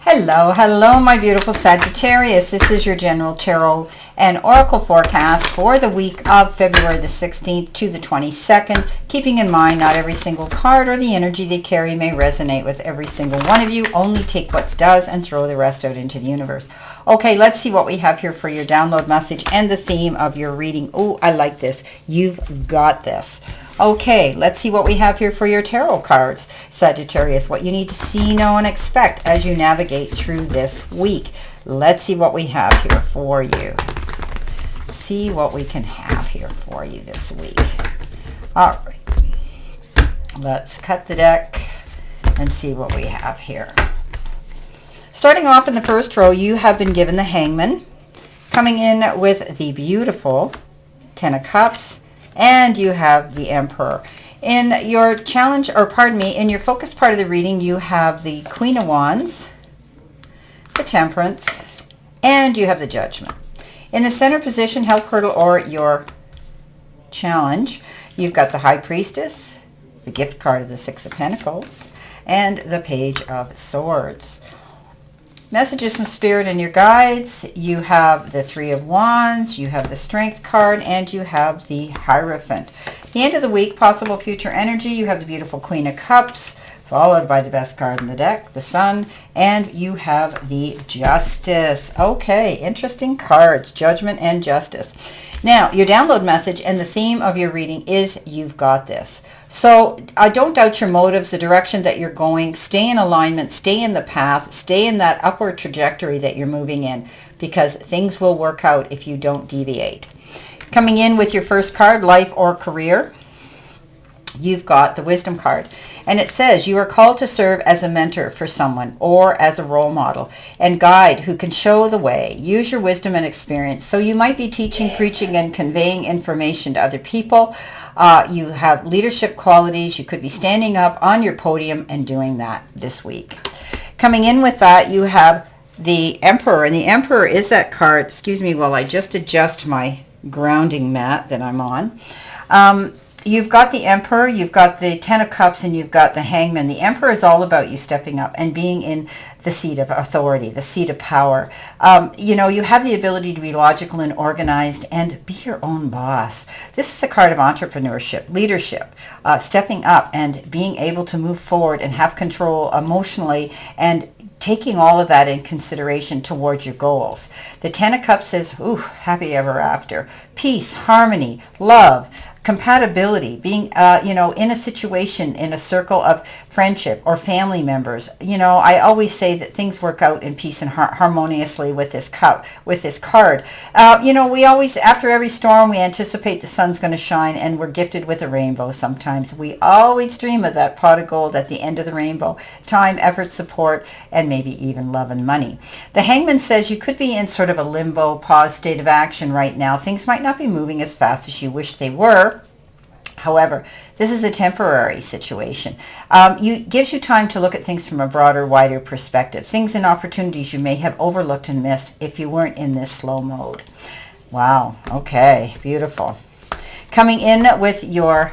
Hello, my beautiful Sagittarius. This is your general tarot and oracle forecast for the week of February the 16th to the 22nd, keeping in mind not every single card or the energy they carry may resonate with every single one of you. Only take what does and throw the rest out into the universe. Okay, let's see what we have here for your download message and the theme of your reading. Oh, I like this. You've got this. Okay, let's see what we have here for your tarot cards, Sagittarius. What you need to see, know, and expect as you navigate through this week. Let's see what we have here for you. See what we can have here for you this week. All right. Let's cut the deck and see what we have here. Starting off in the first row, you have been given the Hangman, coming in with the beautiful Ten of Cups, and you have the Emperor. In your challenge, or pardon me, in your focus part of the reading, you have the Queen of Wands, the Temperance, and you have the Judgment. In the center position, help, hurdle, or your challenge, you've got the High Priestess, the gift card of the Six of Pentacles, and the Page of Swords. Messages from Spirit and your guides, you have the Three of Wands, you have the Strength card, and you have the Hierophant. The end of the week, possible future energy, you have the beautiful Queen of Cups, followed by the best card in the deck, the Sun, and you have the Justice. Okay, interesting cards, Judgment and Justice. Now, your download message and the theme of your reading is you've got this. So I don't doubt your motives, the direction that you're going. Stay in alignment, stay in the path, stay in that upward trajectory that you're moving in, because things will work out if you don't deviate. Coming in with your first card, life or career, you've got the Wisdom card. And it says you are called to serve as a mentor for someone or as a role model and guide who can show the way. Use your wisdom and experience. So you might be teaching, preaching, and conveying information to other people. You have leadership qualities. You could be standing up on your podium and doing that this week. Coming in with that, you have the Emperor. And the Emperor is that card. Excuse me while I just adjust my grounding mat that I'm on. You've got the Emperor, you've got the Ten of Cups, and you've got the Hangman. The Emperor is all about you stepping up and being in the seat of authority, the seat of power. You know, you have the ability to be logical and organized and be your own boss. This is a card of entrepreneurship, leadership, stepping up and being able to move forward and have control emotionally and taking all of that in consideration towards your goals. The Ten of Cups says, ooh, happy ever after. Peace, harmony, love, compatibility, being, in a situation, in a circle of friendship or family members. You know, I always say that things work out in peace and harmoniously with this cup, with this card. We always, after every storm, we anticipate the sun's going to shine, and we're gifted with a rainbow sometimes. We always dream of that pot of gold at the end of the rainbow. Time, effort, support, and maybe even love and money. The Hangman says you could be in sort of a limbo, pause state of action right now. Things might not be moving as fast as you wish they were. However, this is a temporary situation. Gives you time to look at things from a broader, wider perspective. Things and opportunities you may have overlooked and missed if you weren't in this slow mode. Wow. Okay. Beautiful. Coming in with your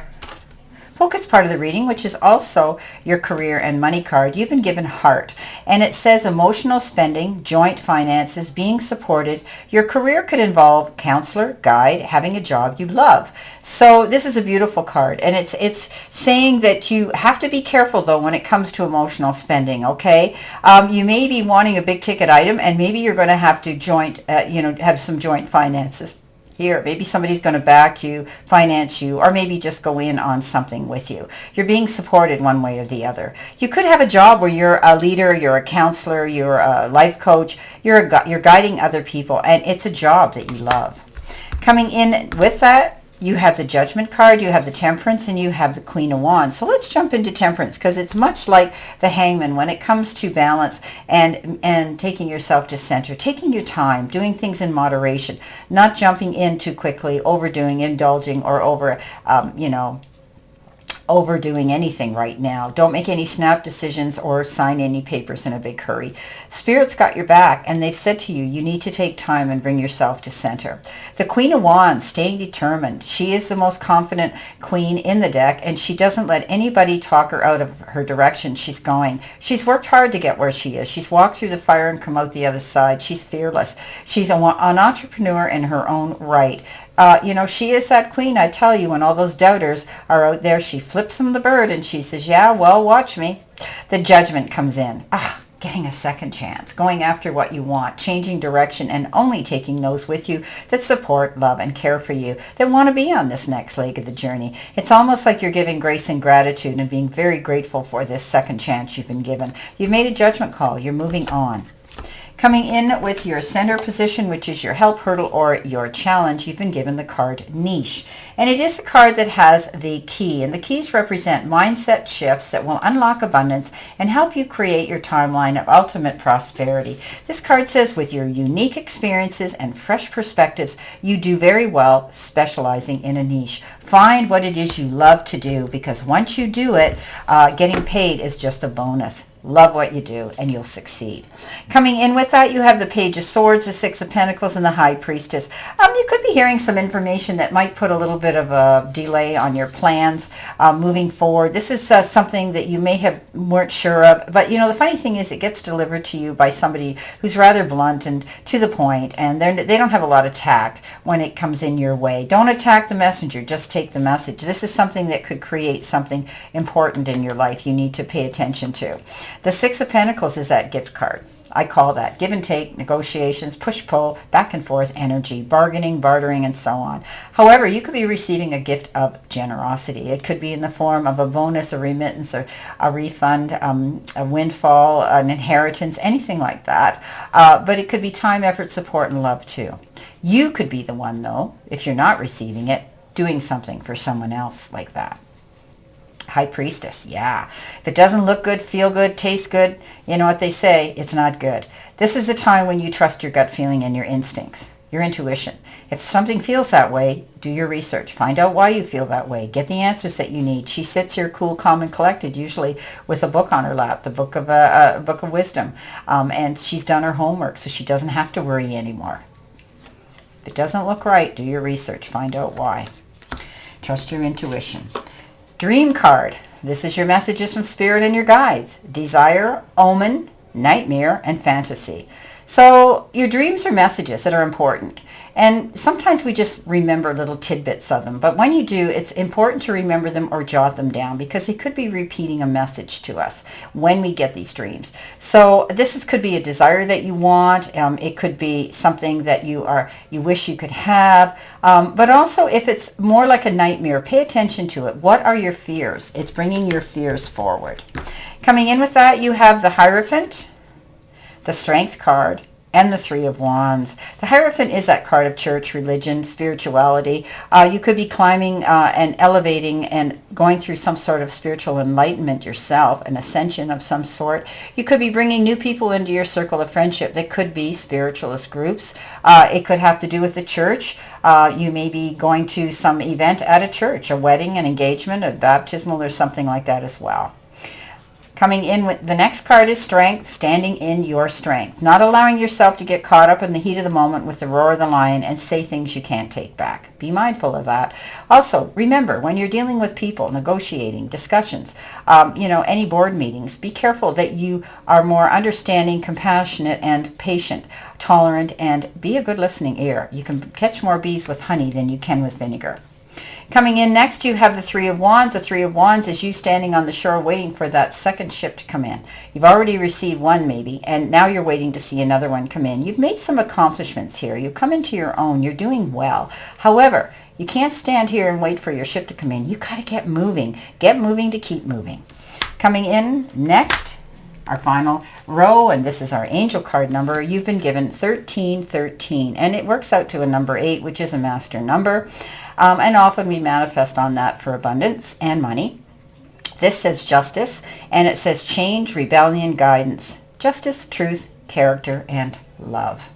focus part of the reading, which is also your career and money card, you've been given Heart. And it says emotional spending, joint finances, being supported. Your career could involve counselor, guide, having a job you love. So this is a beautiful card. And it's saying that you have to be careful, though, when it comes to emotional spending, okay? You may be wanting a big ticket item, and maybe you're going to have to have some joint finances. Here, maybe somebody's going to back you, finance you, or maybe just go in on something with you. You're being supported one way or the other. You could have a job where you're a leader, you're a counselor, you're a life coach, you're guiding other people, and it's a job that you love. Coming in with that, you have the Judgment card, you have the Temperance, and you have the Queen of Wands. So let's jump into Temperance, because it's much like the Hangman when it comes to balance and taking yourself to center, taking your time, doing things in moderation, not jumping in too quickly, overdoing, indulging, or overdoing anything right now. Don't make any snap decisions or sign any papers in a big hurry. Spirit's got your back, and they've said to you, you need to take time and bring yourself to center. The Queen of Wands, staying determined. She is the most confident queen in the deck, and she doesn't let anybody talk her out of her direction she's going. She's worked hard to get where she is. She's walked through the fire and come out the other side. She's fearless. She's an entrepreneur in her own right. She is that queen, I tell you, when all those doubters are out there, she flips them the bird and she says, yeah, well, watch me. The Judgment comes in. Getting a second chance, going after what you want, changing direction, and only taking those with you that support, love, and care for you, that want to be on this next leg of the journey. It's almost like you're giving grace and gratitude and being very grateful for this second chance you've been given. You've made a judgment call. You're moving on. Coming in with your center position, which is your help, hurdle, or your challenge, you've been given the card Niche. And it is a card that has the key. And the keys represent mindset shifts that will unlock abundance and help you create your timeline of ultimate prosperity. This card says, with your unique experiences and fresh perspectives, you do very well specializing in a niche. Find what it is you love to do, because once you do it, getting paid is just a bonus. Love what you do, and you'll succeed. Coming in with that, you have the Page of Swords, the Six of Pentacles, and the High Priestess. You could be hearing some information that might put a little bit of a delay on your plans moving forward. This is something that you may have weren't sure of, but the funny thing is it gets delivered to you by somebody who's rather blunt and to the point, and they don't have a lot of tact when it comes in your way. Don't attack the messenger, just take the message. This is something that could create something important in your life you need to pay attention to. The Six of Pentacles is that gift card. I call that give and take, negotiations, push-pull, back and forth energy, bargaining, bartering, and so on. However, you could be receiving a gift of generosity. It could be in the form of a bonus, a remittance, or a refund, a windfall, an inheritance, anything like that. But it could be time, effort, support, and love too. You could be the one, though, if you're not receiving it, doing something for someone else like that. High Priestess, yeah. If it doesn't look good, feel good, taste good, you know what they say, it's not good. This is a time when you trust your gut feeling and your instincts, your intuition. If something feels that way, do your research. Find out why you feel that way. Get the answers that you need. She sits here cool, calm, and collected, usually with a book on her lap, the book of wisdom. And she's done her homework, so she doesn't have to worry anymore. If it doesn't look right, do your research. Find out why. Trust your intuition. Dream card. This is your messages from Spirit and your guides. Desire, omen, nightmare, and fantasy. So your dreams are messages that are important. And sometimes we just remember little tidbits of them. But when you do, it's important to remember them or jot them down, because they could be repeating a message to us when we get these dreams. So could be a desire that you want. It could be something that you wish you could have. But also, if it's more like a nightmare, pay attention to it. What are your fears? It's bringing your fears forward. Coming in with that, you have the Hierophant, the Strength card, and the Three of Wands. The Hierophant is that card of church, religion, spirituality. You could be climbing and elevating and going through some sort of spiritual enlightenment yourself, an ascension of some sort. You could be bringing new people into your circle of friendship. That could be spiritualist groups. It could have to do with the church. You may be going to some event at a church, a wedding, an engagement, a baptismal, or something like that as well. Coming in with the next card is Strength, standing in your strength, not allowing yourself to get caught up in the heat of the moment with the roar of the lion and say things you can't take back. Be mindful of that. Also, remember, when you're dealing with people, negotiating, discussions, any board meetings, be careful that you are more understanding, compassionate, and patient, tolerant, and be a good listening ear. You can catch more bees with honey than you can with vinegar. Coming in next, you have the Three of Wands. The Three of Wands is you standing on the shore waiting for that second ship to come in. You've already received one maybe, and now you're waiting to see another one come in. You've made some accomplishments here. You've come into your own. You're doing well. However, you can't stand here and wait for your ship to come in. You got to get moving. Get moving to keep moving. Coming in next, our final row, and this is our angel card number. You've been given 1313, and it works out to a number 8, which is a master number. And often we manifest on that for abundance and money. This says justice, and it says change, rebellion, guidance, justice, truth, character, and love.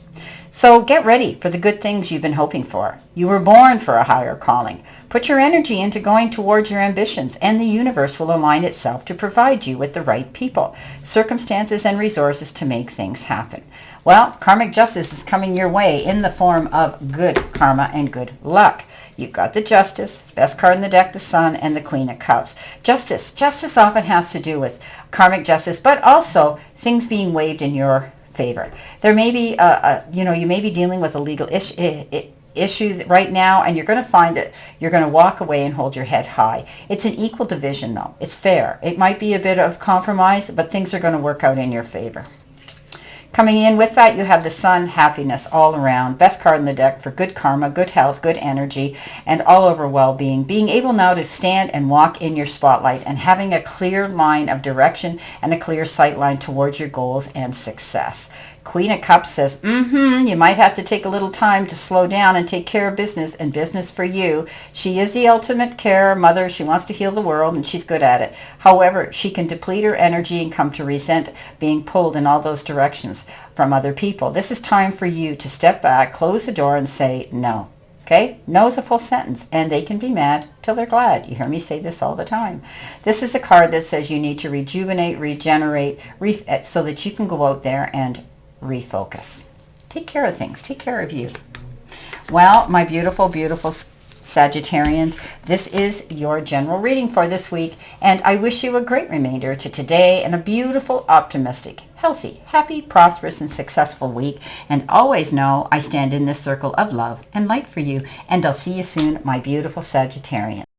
So get ready for the good things you've been hoping for. You were born for a higher calling. Put your energy into going towards your ambitions, and the universe will align itself to provide you with the right people, circumstances, and resources to make things happen. Well, karmic justice is coming your way in the form of good karma and good luck. You've got the Justice, best card in the deck, the Sun, and the Queen of Cups. Justice often has to do with karmic justice, but also things being waived in your favor. There may be, you may be dealing with a legal issue right now, and you're going to find that you're going to walk away and hold your head high. It's an equal division, though. It's fair. It might be a bit of compromise, but things are going to work out in your favor. Coming in with that, you have the Sun, happiness all around. Best card in the deck for good karma, good health, good energy, and all over well-being. Being able now to stand and walk in your spotlight and having a clear line of direction and a clear sight line towards your goals and success. Queen of Cups says, you might have to take a little time to slow down and take care of business, and business for you. She is the ultimate care mother. She wants to heal the world, and she's good at it. However, she can deplete her energy and come to resent being pulled in all those directions from other people. This is time for you to step back, close the door, and say no. Okay? No is a full sentence, and they can be mad till they're glad. You hear me say this all the time. This is a card that says you need to rejuvenate, regenerate, so that you can go out there and refocus. Take care of things. Take care of you. Well, my beautiful, beautiful Sagittarians, this is your general reading for this week, and I wish you a great remainder to today and a beautiful, optimistic, healthy, happy, prosperous, and successful week. And always know I stand in this circle of love and light for you, and I'll see you soon, my beautiful Sagittarian.